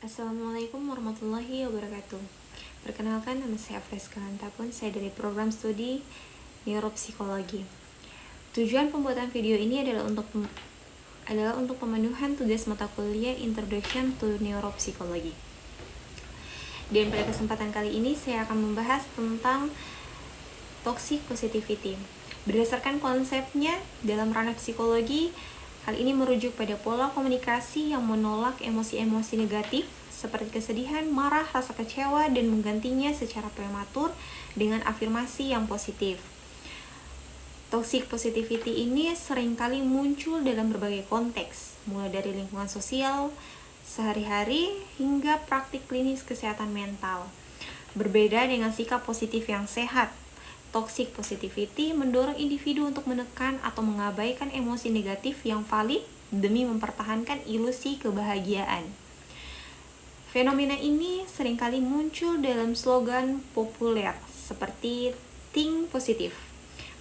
Assalamualaikum warahmatullahi wabarakatuh. Perkenalkan, nama saya Freska Antapun. Saya dari program studi neuropsikologi. Tujuan pembuatan video ini adalah untuk pemenuhan tugas mata kuliah Introduction to Neuropsychology. Dan pada kesempatan kali ini saya akan membahas tentang toxic positivity. Berdasarkan konsepnya dalam ranah psikologi, hal ini merujuk pada pola komunikasi yang menolak emosi-emosi negatif seperti kesedihan, marah, rasa kecewa, dan menggantinya secara prematur dengan afirmasi yang positif. Toxic positivity ini seringkali muncul dalam berbagai konteks, mulai dari lingkungan sosial, sehari-hari, hingga praktik klinis kesehatan mental. Berbeda dengan sikap positif yang sehat, toxic positivity mendorong individu untuk menekan atau mengabaikan emosi negatif yang valid demi mempertahankan ilusi kebahagiaan. Fenomena ini seringkali muncul dalam slogan populer seperti think positive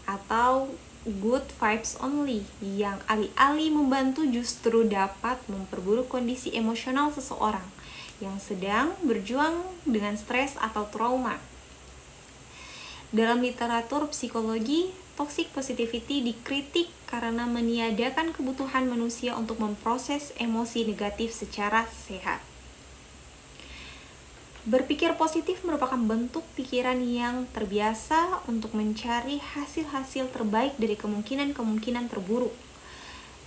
atau good vibes only, yang alih-alih membantu justru dapat memperburuk kondisi emosional seseorang yang sedang berjuang dengan stres atau trauma. Dalam literatur psikologi, toxic positivity dikritik karena meniadakan kebutuhan manusia untuk memproses emosi negatif secara sehat. Berpikir positif merupakan bentuk pikiran yang terbiasa untuk mencari hasil-hasil terbaik dari kemungkinan-kemungkinan terburuk.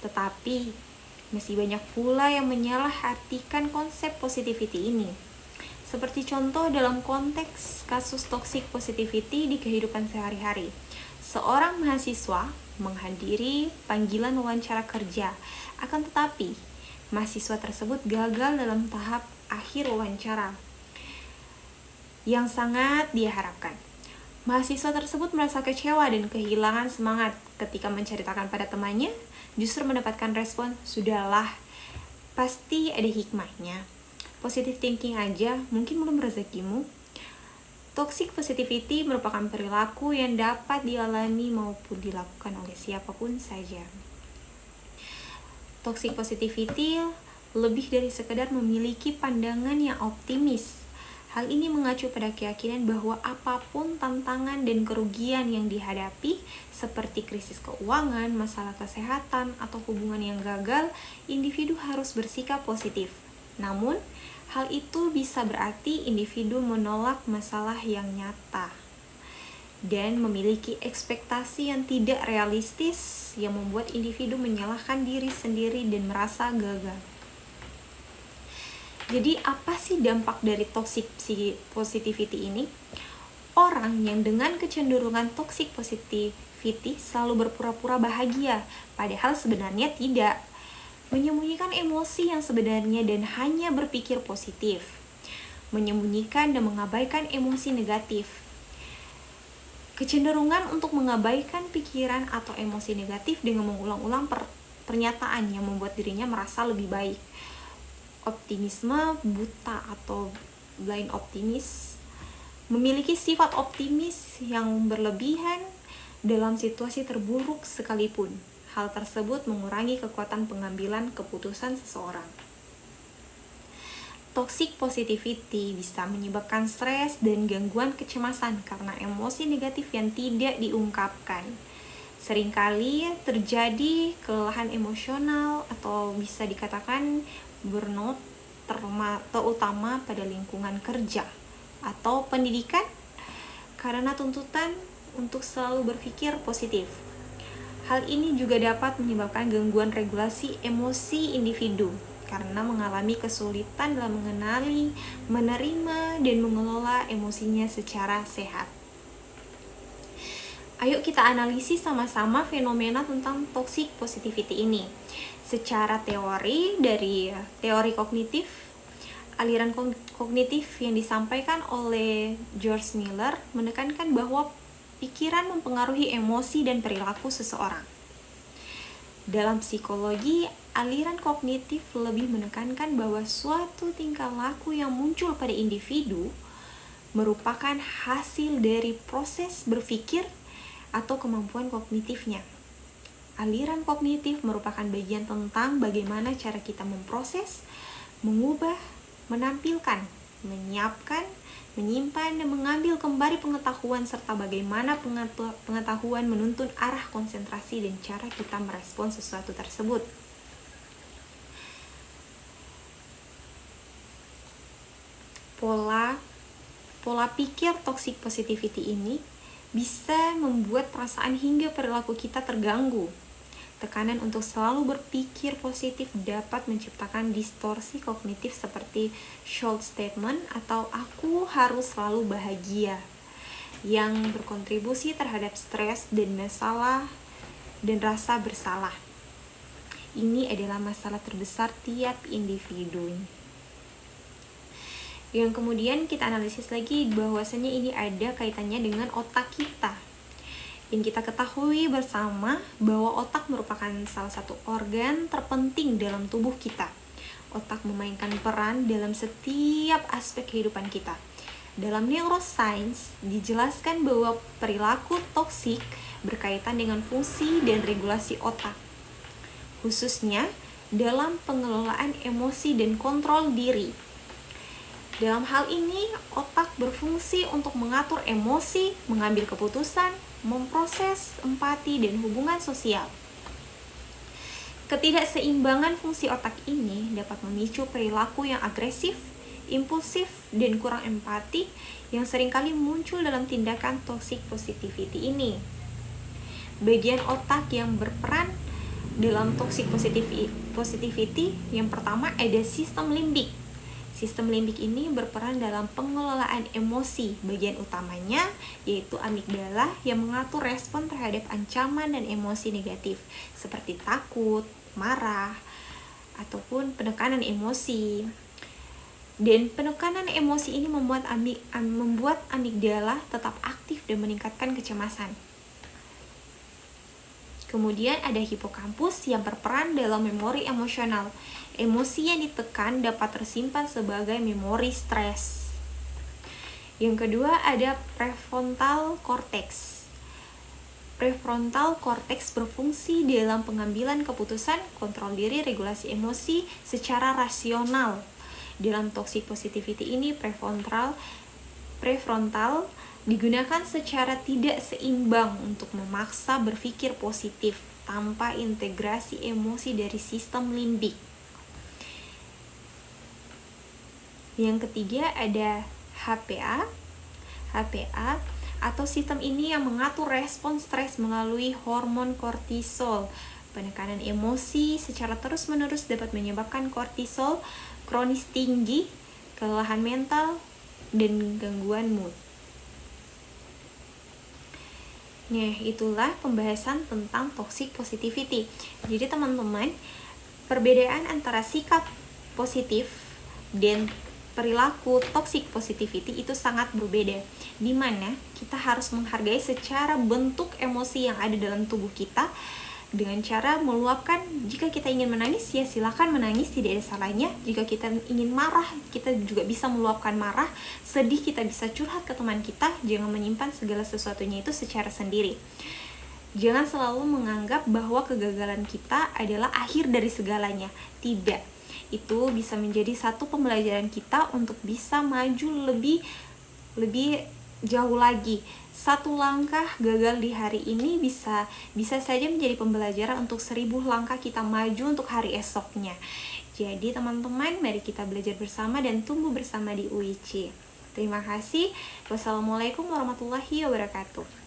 Tetapi, masih banyak pula yang menyalahartikan konsep positivity ini. Seperti contoh dalam konteks kasus toxic positivity di kehidupan sehari-hari. Seorang mahasiswa menghadiri panggilan wawancara kerja, akan tetapi mahasiswa tersebut gagal dalam tahap akhir wawancara yang sangat dia harapkan. Mahasiswa tersebut merasa kecewa dan kehilangan semangat ketika menceritakan pada temannya, justru mendapatkan respon, "Sudahlah, pasti ada hikmahnya. Positive thinking aja, mungkin belum rezekimu." Toxic positivity merupakan perilaku yang dapat dialami maupun dilakukan oleh siapapun saja. Toxic positivity lebih dari sekedar memiliki pandangan yang optimis. Hal ini mengacu pada keyakinan bahwa apapun tantangan dan kerugian yang dihadapi, seperti krisis keuangan, masalah kesehatan, atau hubungan yang gagal, individu harus bersikap positif. Namun, hal itu bisa berarti individu menolak masalah yang nyata dan memiliki ekspektasi yang tidak realistis yang membuat individu menyalahkan diri sendiri dan merasa gagal. Jadi apa sih dampak dari toxic positivity ini? Orang yang dengan kecenderungan toxic positivity selalu berpura-pura bahagia, padahal sebenarnya tidak. Menyembunyikan emosi yang sebenarnya dan hanya berpikir positif. Menyembunyikan dan mengabaikan emosi negatif. Kecenderungan untuk mengabaikan pikiran atau emosi negatif dengan mengulang-ulang pernyataan yang membuat dirinya merasa lebih baik. Optimisme buta atau blind optimis. Memiliki sifat optimis yang berlebihan dalam situasi terburuk sekalipun. Hal tersebut mengurangi kekuatan pengambilan keputusan seseorang. Toxic positivity bisa menyebabkan stres dan gangguan kecemasan karena emosi negatif yang tidak diungkapkan. Seringkali terjadi kelelahan emosional atau bisa dikatakan burnout, terutama pada lingkungan kerja atau pendidikan karena tuntutan untuk selalu berpikir positif. Hal ini juga dapat menyebabkan gangguan regulasi emosi individu karena mengalami kesulitan dalam mengenali, menerima, dan mengelola emosinya secara sehat. Ayo kita analisis sama-sama fenomena tentang toxic positivity ini. Secara teori, dari teori kognitif, aliran kognitif yang disampaikan oleh George Miller menekankan bahwa pikiran mempengaruhi emosi dan perilaku seseorang. Dalam psikologi, aliran kognitif lebih menekankan bahwa suatu tingkah laku yang muncul pada individu merupakan hasil dari proses berpikir atau kemampuan kognitifnya. Aliran kognitif merupakan bagian tentang bagaimana cara kita memproses, mengubah, menampilkan, menyiapkan, menyimpan, dan mengambil kembali pengetahuan serta bagaimana pengetahuan menuntun arah konsentrasi dan cara kita merespon sesuatu tersebut. Pola pikir toxic positivity ini bisa membuat perasaan hingga perilaku kita terganggu. Tekanan untuk selalu berpikir positif dapat menciptakan distorsi kognitif seperti short statement atau aku harus selalu bahagia, yang berkontribusi terhadap stres dan masalah dan rasa bersalah. Ini adalah masalah terbesar tiap individu. Yang kemudian kita analisis lagi bahwasannya ini ada kaitannya dengan otak kita. Yang kita ketahui bersama bahwa otak merupakan salah satu organ terpenting dalam tubuh kita. Otak memainkan peran dalam setiap aspek kehidupan kita. Dalam neuroscience dijelaskan bahwa perilaku toksik berkaitan dengan fungsi dan regulasi otak, khususnya dalam pengelolaan emosi dan kontrol diri. Dalam hal ini, otak berfungsi untuk mengatur emosi, mengambil keputusan, memproses empati, dan hubungan sosial. Ketidakseimbangan fungsi otak ini dapat memicu perilaku yang agresif, impulsif, dan kurang empati yang seringkali muncul dalam tindakan toxic positivity ini. Bagian otak yang berperan dalam toxic positivity yang pertama ada sistem limbik. Sistem limbik ini berperan dalam pengelolaan emosi. Bagian utamanya yaitu amigdala yang mengatur respon terhadap ancaman dan emosi negatif seperti takut, marah, ataupun penekanan emosi. Dan penekanan emosi ini membuat amigdala tetap aktif dan meningkatkan kecemasan. Kemudian ada hipokampus yang berperan dalam memori emosional. Emosi yang ditekan dapat tersimpan sebagai memori stres. Yang kedua ada prefrontal cortex. Prefrontal cortex berfungsi dalam pengambilan keputusan, kontrol diri, regulasi emosi secara rasional. Dalam toxic positivity ini prefrontal digunakan secara tidak seimbang untuk memaksa berpikir positif tanpa integrasi emosi dari sistem limbik. Yang ketiga ada HPA atau sistem ini yang mengatur respon stres melalui hormon kortisol. Penekanan emosi secara terus-menerus dapat menyebabkan kortisol kronis tinggi, kelelahan mental, dan gangguan mood. Nah, itulah pembahasan tentang toxic positivity. Jadi teman-teman, perbedaan antara sikap positif dan perilaku toxic positivity itu sangat berbeda, di mana kita harus menghargai secara bentuk emosi yang ada dalam tubuh kita dengan cara meluapkan. Jika kita ingin menangis, ya silakan menangis, tidak ada salahnya. Jika kita ingin marah, kita juga bisa meluapkan marah. Sedih, kita bisa curhat ke teman kita. Jangan menyimpan segala sesuatunya itu secara sendiri. Jangan selalu menganggap bahwa kegagalan kita adalah akhir dari segalanya. Tidak. Itu bisa menjadi satu pembelajaran kita untuk bisa maju lebih jauh lagi. Satu langkah gagal di hari ini bisa saja menjadi pembelajaran untuk 1000 langkah kita maju untuk hari esoknya. Jadi teman-teman, mari kita belajar bersama dan tumbuh bersama di UIC. Terima kasih. Wassalamualaikum warahmatullahi wabarakatuh.